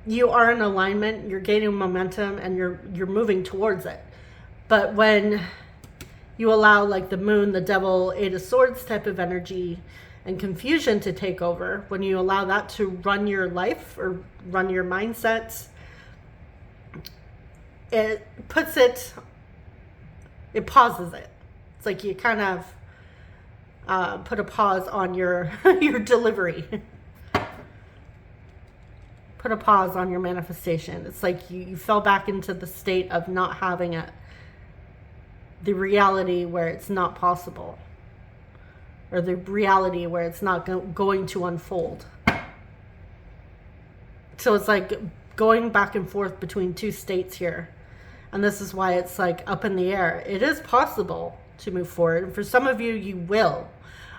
A: You are in alignment, you're gaining momentum, and you're moving towards it. But when you allow like the Moon, the Devil, Eight of Swords type of energy and confusion to take over, when you allow that to run your life or run your mindset, it pauses it. It's like you kind of put a pause on your your delivery. Put a pause on your manifestation. It's like you fell back into the state of not having it, the reality where it's not possible, or the reality where it's not going to unfold. So it's like going back and forth between two states here, and this is why it's like up in the air. It is possible to move forward, and for some of you, you will.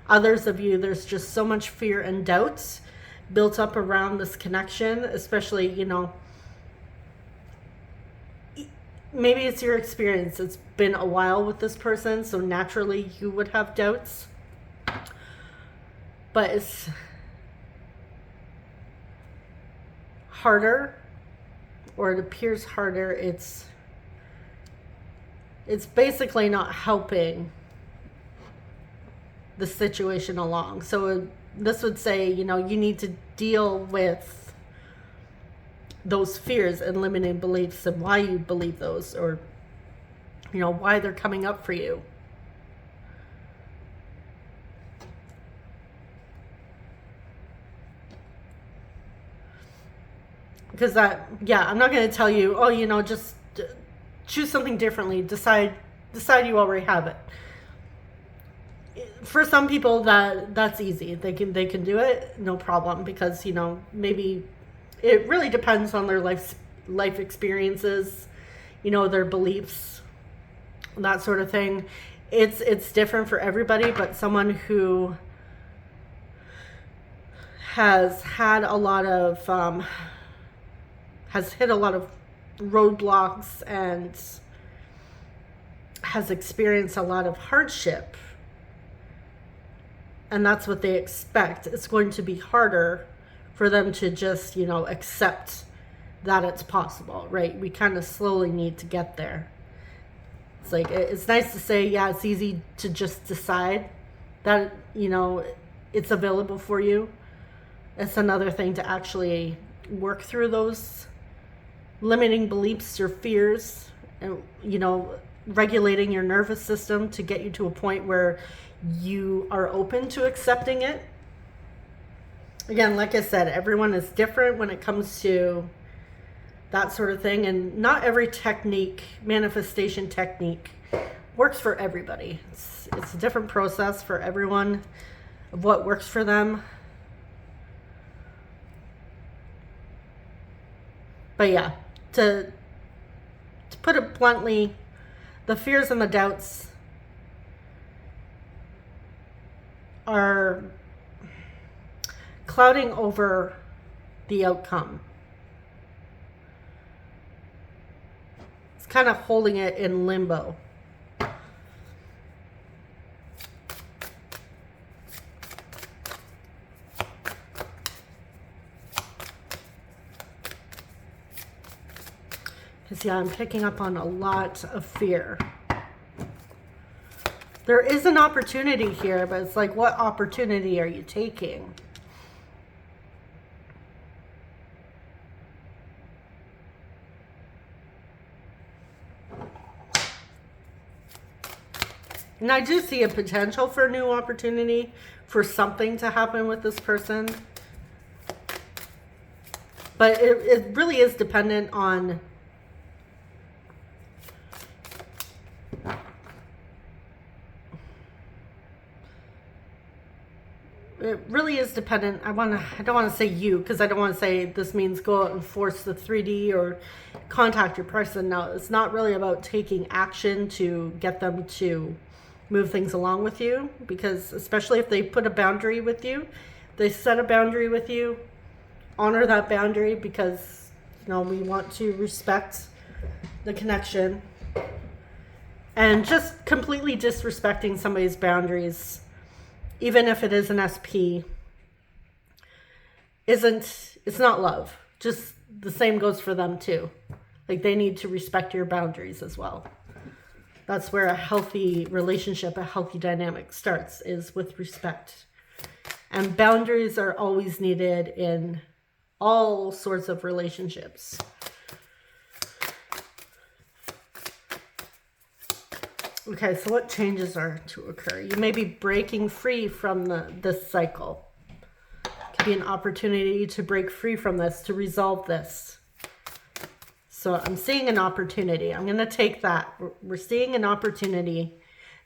A: Others of you, there's just so much fear and doubts built up around this connection, especially, maybe it's your experience. It's been a while with this person, so naturally you would have doubts. But it's harder, or it appears harder. It's basically not helping the situation along. So this would say, you need to deal with those fears and limiting beliefs and why you believe those, or, why they're coming up for you. Because I'm not going to tell you, just choose something differently. Decide you already have it. For some people that's easy. They can do it, no problem, because maybe it really depends on their life experiences, their beliefs, that sort of thing. It's different for everybody, but someone who has had a lot of, has hit a lot of roadblocks and has experienced a lot of hardship. And that's what they expect. It's going to be harder for them to just, you know, accept that it's possible, right? We kind of slowly need to get there. It's like, it's nice to say, yeah, it's easy to just decide that, you know, it's available for you. It's another thing to actually work through those limiting beliefs or fears, and, you know, regulating your nervous system to get you to a point where you are open to accepting it. Again, like I said, everyone is different when it comes to that sort of thing, and not every technique, manifestation technique, works for everybody. It's a different process for everyone of what works for them. But yeah, to put it bluntly, the fears and the doubts are clouding over the outcome. It's kind of holding it in limbo. Because, yeah, I'm picking up on a lot of fear. There is an opportunity here, but it's like, what opportunity are you taking? And I do see a potential for a new opportunity, for something to happen with this person. But it really is dependent on I don't want to say you, because I don't want to say this means go out and force the 3D or contact your person. No, it's not really about taking action to get them to move things along with you, because especially if they put a boundary with you, they set a boundary with you, honor that boundary, because, you know, we want to respect the connection. And just completely disrespecting somebody's boundaries, even if it is an SP, it's not love. Just the same goes for them too. Like, they need to respect your boundaries as well. That's where a healthy relationship, a healthy dynamic starts, is with respect. And boundaries are always needed in all sorts of relationships. Okay, so what changes are to occur? You may be breaking free from this cycle. It could be an opportunity to break free from this, to resolve this. So I'm seeing an opportunity. I'm going to take that. We're seeing an opportunity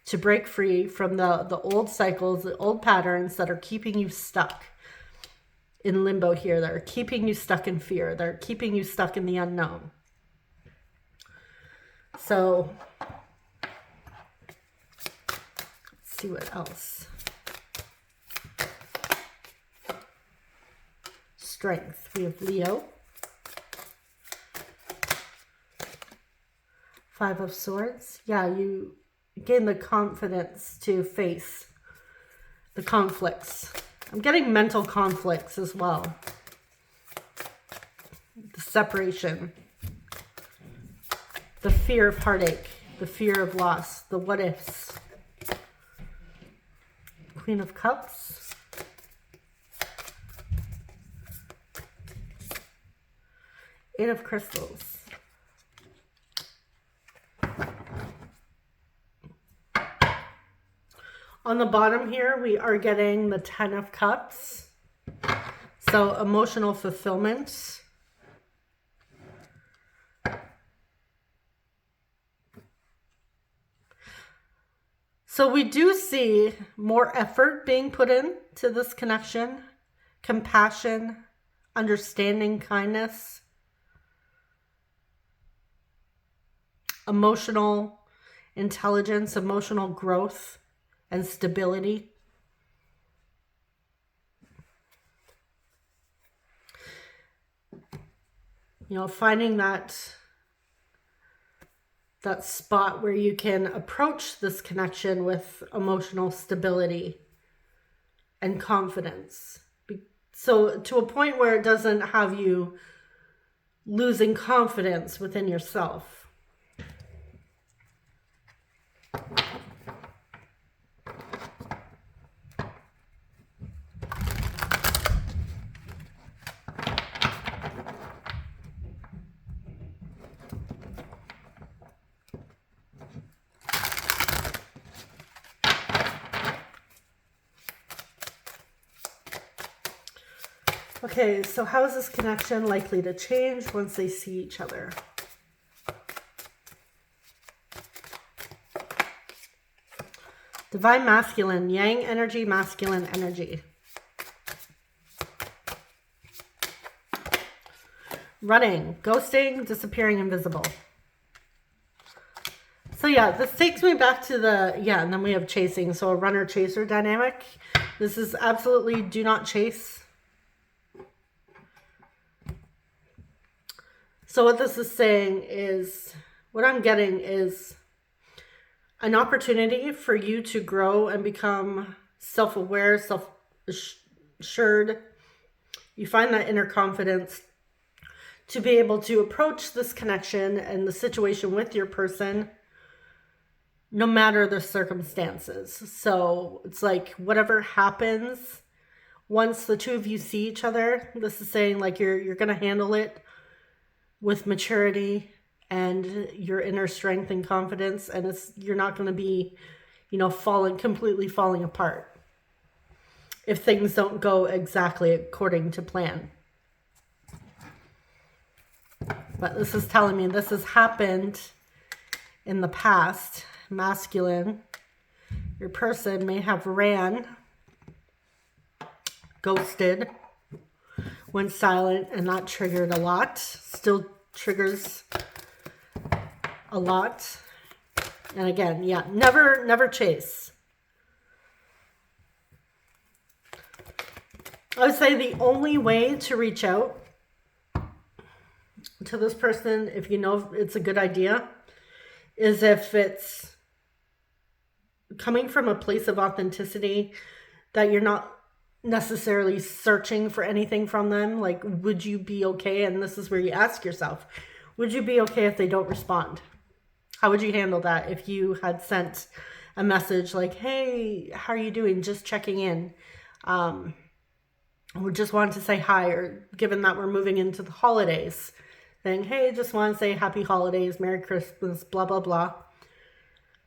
A: to break free from the old cycles, the old patterns that are keeping you stuck in limbo here, that are keeping you stuck in fear, that are keeping you stuck in the unknown. So let's see what else. Strength. We have Leo. 5 of Swords. Yeah, you gain the confidence to face the conflicts. I'm getting mental conflicts as well. The separation. The fear of heartache. The fear of loss. The what ifs. Queen of Cups. Eight of Crystals. On the bottom here, we are getting the 10 of Cups. So emotional fulfillment. So we do see more effort being put in to this connection. Compassion, understanding, kindness. Emotional intelligence, emotional growth, and stability. You know, finding that spot where you can approach this connection with emotional stability and confidence. So to a point where it doesn't have you losing confidence within yourself. Okay, so how is this connection likely to change once they see each other? Divine masculine, yang energy, masculine energy. Running, ghosting, disappearing, invisible. So yeah, this takes me back to and then we have chasing. So a runner-chaser dynamic. This is absolutely do not chase. So what this is saying is, what I'm getting is an opportunity for you to grow and become self-aware, self-assured. You find that inner confidence to be able to approach this connection and the situation with your person, no matter the circumstances. So it's like whatever happens, once the two of you see each other, this is saying like you're going to handle it with maturity and your inner strength and confidence, and you're not going to be, you know, completely falling apart if things don't go exactly according to plan. But this is telling me this has happened in the past. Masculine, your person may have ran, ghosted, went silent, and that triggered a lot. Still triggers a lot. And again, yeah, never chase. I would say the only way to reach out to this person, if you know it's a good idea, is if it's coming from a place of authenticity, that you're not necessarily searching for anything from them. Like, would you be okay? And this is where you ask yourself, would you be okay if they don't respond? How would you handle that if you had sent a message like, hey, how are you doing? Just checking in. We just wanted to say hi, or given that we're moving into the holidays, saying, hey, just want to say happy holidays, Merry Christmas, blah, blah, blah.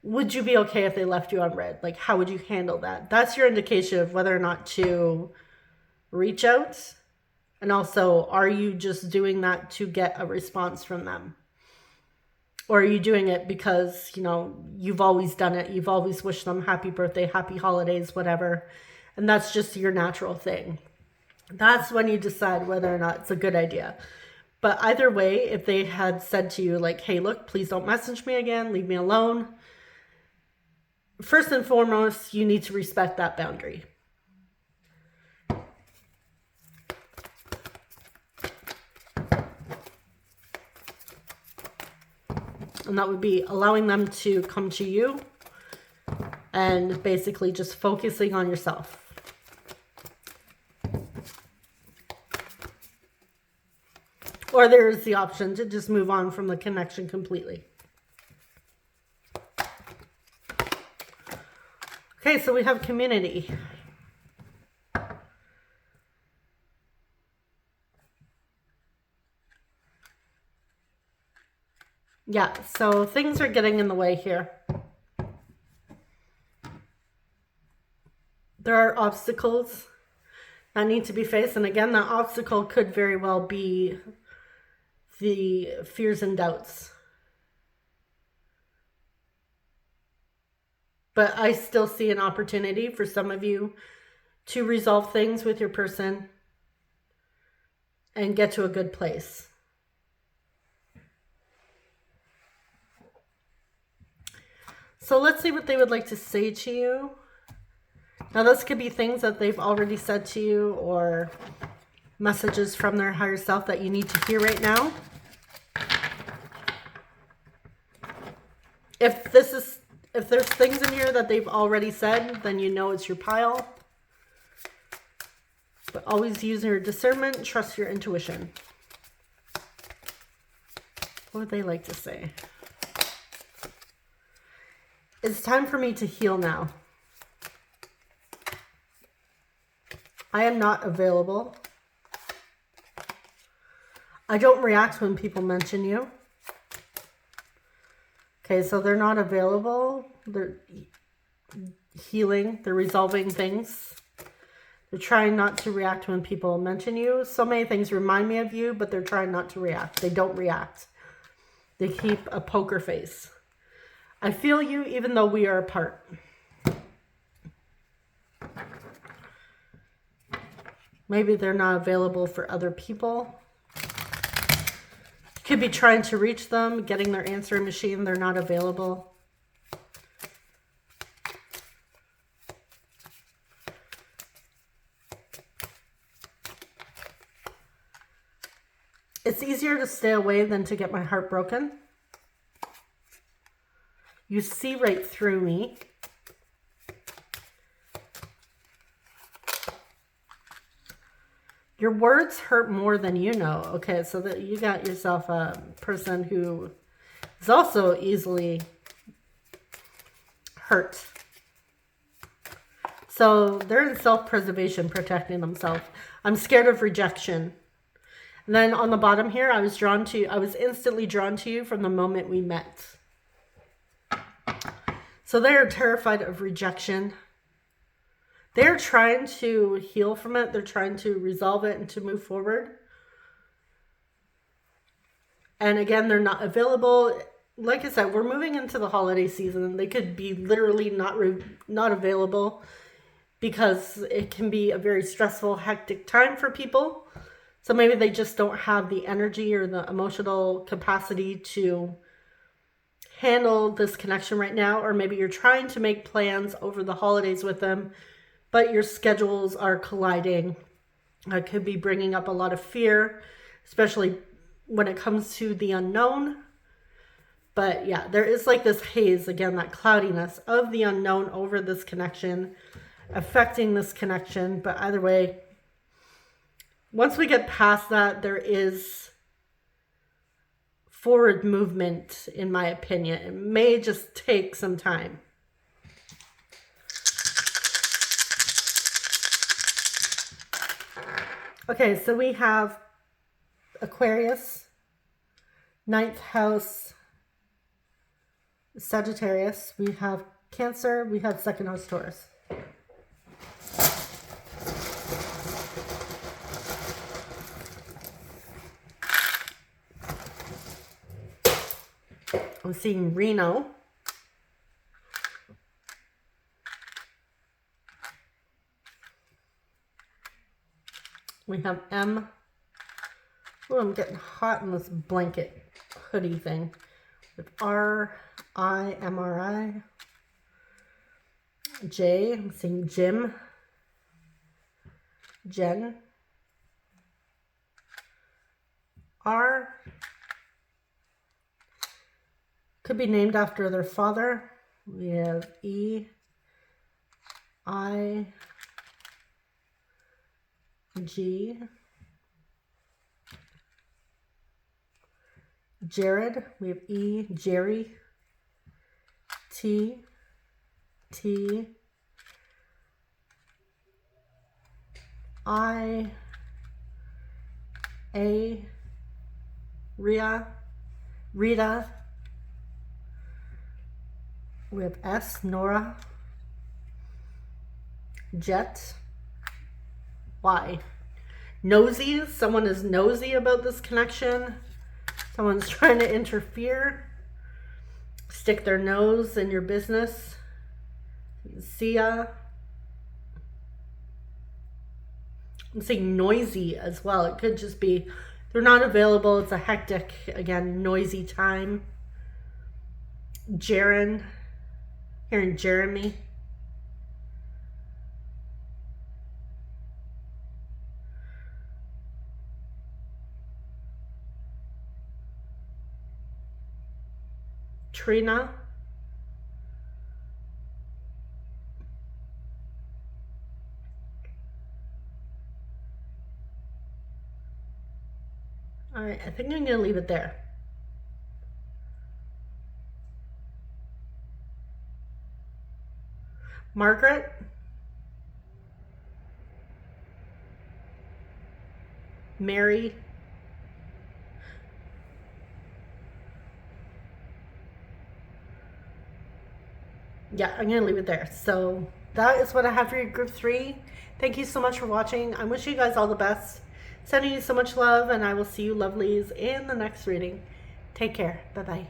A: Would you be okay if they left you unread? Like, how would you handle that? That's your indication of whether or not to reach out. And also, are you just doing that to get a response from them? Or are you doing it because, you know, you've always done it. You've always wished them happy birthday, happy holidays, whatever. And that's just your natural thing. That's when you decide whether or not it's a good idea. But either way, if they had said to you like, hey, look, please don't message me again. Leave me alone. First and foremost, you need to respect that boundary. And that would be allowing them to come to you and basically just focusing on yourself. Or there's the option to just move on from the connection completely. Okay, so we have community. Yeah, so things are getting in the way here. There are obstacles that need to be faced. And again, that obstacle could very well be the fears and doubts. But I still see an opportunity for some of you to resolve things with your person and get to a good place. So let's see what they would like to say to you. Now, this could be things that they've already said to you, or messages from their higher self that you need to hear right now. If there's things in here that they've already said, then you know it's your pile. But always use your discernment, trust your intuition. What would they like to say? It's time for me to heal now. I am not available. I don't react when people mention you. Okay, so they're not available. They're healing. They're resolving things. They're trying not to react when people mention you. So many things remind me of you, but they're trying not to react. They don't react. They keep a poker face. I feel you even though we are apart. Maybe they're not available for other people. Could be trying to reach them, getting their answering machine. They're not available. It's easier to stay away than to get my heart broken. You see right through me. Your words hurt more than you know. Okay, so that you got yourself a person who is also easily hurt. So they're in self-preservation, protecting themselves. I'm scared of rejection. And then on the bottom here, I was instantly drawn to you from the moment we met. So they're terrified of rejection. They're trying to heal from it. They're trying to resolve it and to move forward. And again, they're not available. Like I said, we're moving into the holiday season. They could be literally not available because it can be a very stressful, hectic time for people. So maybe they just don't have the energy or the emotional capacity to handle this connection right now. Or maybe you're trying to make plans over the holidays with them, but your schedules are colliding. It could be bringing up a lot of fear, especially when it comes to the unknown. But yeah, there is like this haze, again, that cloudiness of the unknown over this connection, affecting this connection. But either way, once we get past that, there is forward movement, in my opinion. It may just take some time. Okay, so we have Aquarius, 9th house, Sagittarius. We have Cancer. We have 2nd house, Taurus. I'm seeing Reno. We have M. Oh, I'm getting hot in this blanket hoodie thing. With R, I, M, R, I. J, I'm seeing Jim. Jen. R. Could be named after their father. We have E, I, G. Jared. We have E, Jerry. T, T. I, A, Rhea, Rita. We have S, Nora. Jet. Y. Nosy. Someone is nosy about this connection. Someone's trying to interfere. Stick their nose in your business. Sia. I'm saying noisy as well. It could just be they're not available. It's a hectic, again, noisy time. Jaren. Hearing Jeremy. Trina. All right, I think I'm going to leave it there. Margaret. Mary. Yeah, I'm going to leave it there. So that is what I have for your group 3. Thank you so much for watching. I wish you guys all the best. Sending you so much love, and I will see you lovelies in the next reading. Take care. Bye-bye.